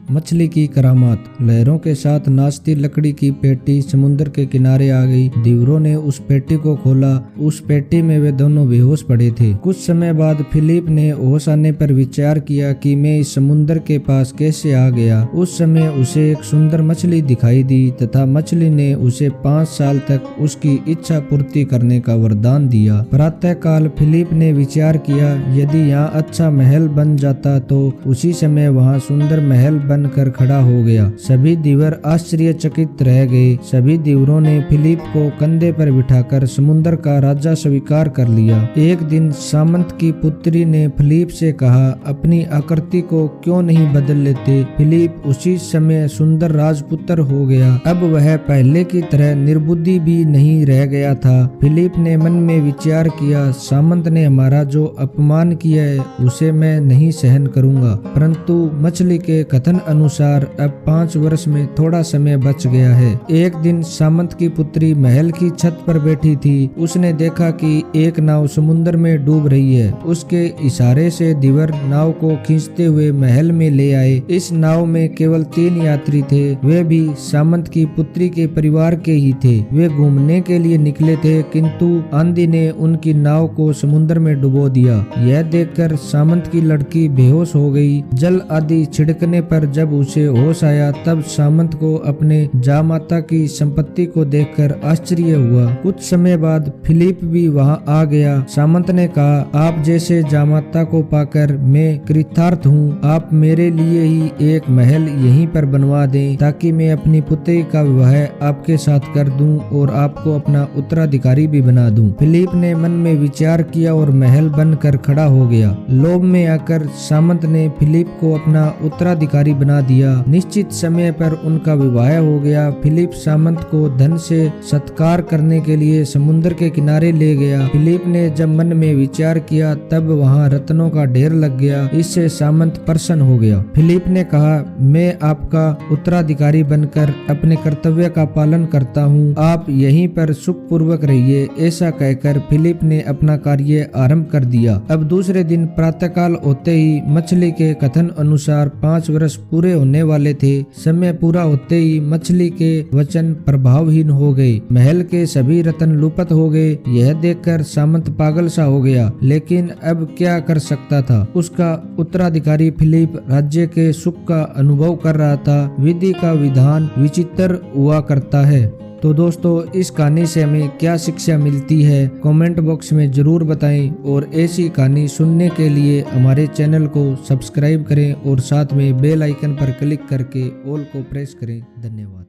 मछली की करामात। लहरों के साथ नाचती लकड़ी की पेटी समुद्र के किनारे आ गई। धीवरों ने उस पेटी को खोला। उस पेटी में वे दोनों बेहोश पड़े थे। कुछ समय बाद फिलिप ने होश आने पर विचार किया कि मैं इस समुद्र के पास कैसे आ गया। उस समय उसे एक सुंदर मछली दिखाई दी तथा मछली ने उसे 5 साल तक उसकी इच्छा पूर्ति करने का वरदान दिया। प्रातः काल फिलिप ने विचार किया, यदि यहाँ अच्छा महल बन जाता तो उसी समय वहाँ सुंदर महल बनकर खड़ा हो गया। सभी दीवर आश्चर्यचकित रह गए। सभी दीवरों ने फिलिप को कंधे पर बिठाकर समुद्र का राजा स्वीकार कर लिया। एक दिन सामंत की पुत्री ने फिलिप से कहा, अपनी आकृति को क्यों नहीं बदल लेते। फिलिप उसी समय सुंदर राजपुत्र हो गया। अब वह पहले की तरह निर्बुद्धि भी नहीं रह गया था। फिलिप ने मन में विचार किया, सामंत ने हमारा जो अपमान किया है उसे मैं नहीं सहन करूंगा। परंतु मछली के कथन अनुसार अब 5 वर्ष में थोड़ा समय बच गया है। एक दिन सामंत की पुत्री महल की छत पर बैठी थी। उसने देखा कि एक नाव समुद्र में डूब रही है। उसके इशारे से दीवर नाव को खींचते हुए महल में ले आए। इस नाव में केवल 3 यात्री थे। वे भी सामंत की पुत्री के परिवार के ही थे। वे घूमने के लिए निकले थे, किंतु आंधी ने उनकी नाव को समुद्र में डुबो दिया। यह देखकर सामंत की लड़की बेहोश हो गई। जल आदि छिड़कने पर जब उसे होश आया तब सामंत को अपने जामाता की संपत्ति को देखकर आश्चर्य हुआ। कुछ समय बाद फिलिप भी वहां आ गया। सामंत ने कहा, आप जैसे जामाता को पाकर मैं कृतार्थ हूँ। आप मेरे लिए ही एक महल यहीं पर बनवा दें ताकि मैं अपनी पुत्री का विवाह आपके साथ कर दूं और आपको अपना उत्तराधिकारी भी बना दूं। फिलिप ने मन में विचार किया और महल बनकर खड़ा हो गया। लोभ में आकर सामंत ने फिलिप को अपना उत्तराधिकारी बना दिया। निश्चित समय पर उनका विवाह हो गया। फिलिप सामंत को धन से सत्कार करने के लिए समुद्र के किनारे ले गया। फिलिप ने जब मन में विचार किया तब वहाँ रत्नों का ढेर लग गया। इससे सामंत प्रसन्न हो गया। फिलिप ने कहा, मैं आपका उत्तराधिकारी बनकर अपने कर्तव्य का पालन करता हूँ। आप यहीं पर सुख पूर्वक रहिए। ऐसा कहकर फिलिप ने अपना कार्य आरंभ कर दिया। अब दूसरे दिन प्रातःकाल होते ही मछली के कथन अनुसार 5 वर्ष पूरे होने वाले थे। समय पूरा होते ही मछली के वचन प्रभावहीन हो गए। महल के सभी रत्न लुप्त हो गए। यह देखकर सामंत पागल सा हो गया, लेकिन अब क्या कर सकता था। उसका उत्तराधिकारी फिलिप राज्य के सुख का अनुभव कर रहा था। विधि का विधान विचित्र हुआ करता है। तो दोस्तों, इस कहानी से हमें क्या शिक्षा मिलती है कमेंट बॉक्स में जरूर बताएं और ऐसी कहानी सुनने के लिए हमारे चैनल को सब्सक्राइब करें और साथ में बेल आइकन पर क्लिक करके ऑल को प्रेस करें। धन्यवाद।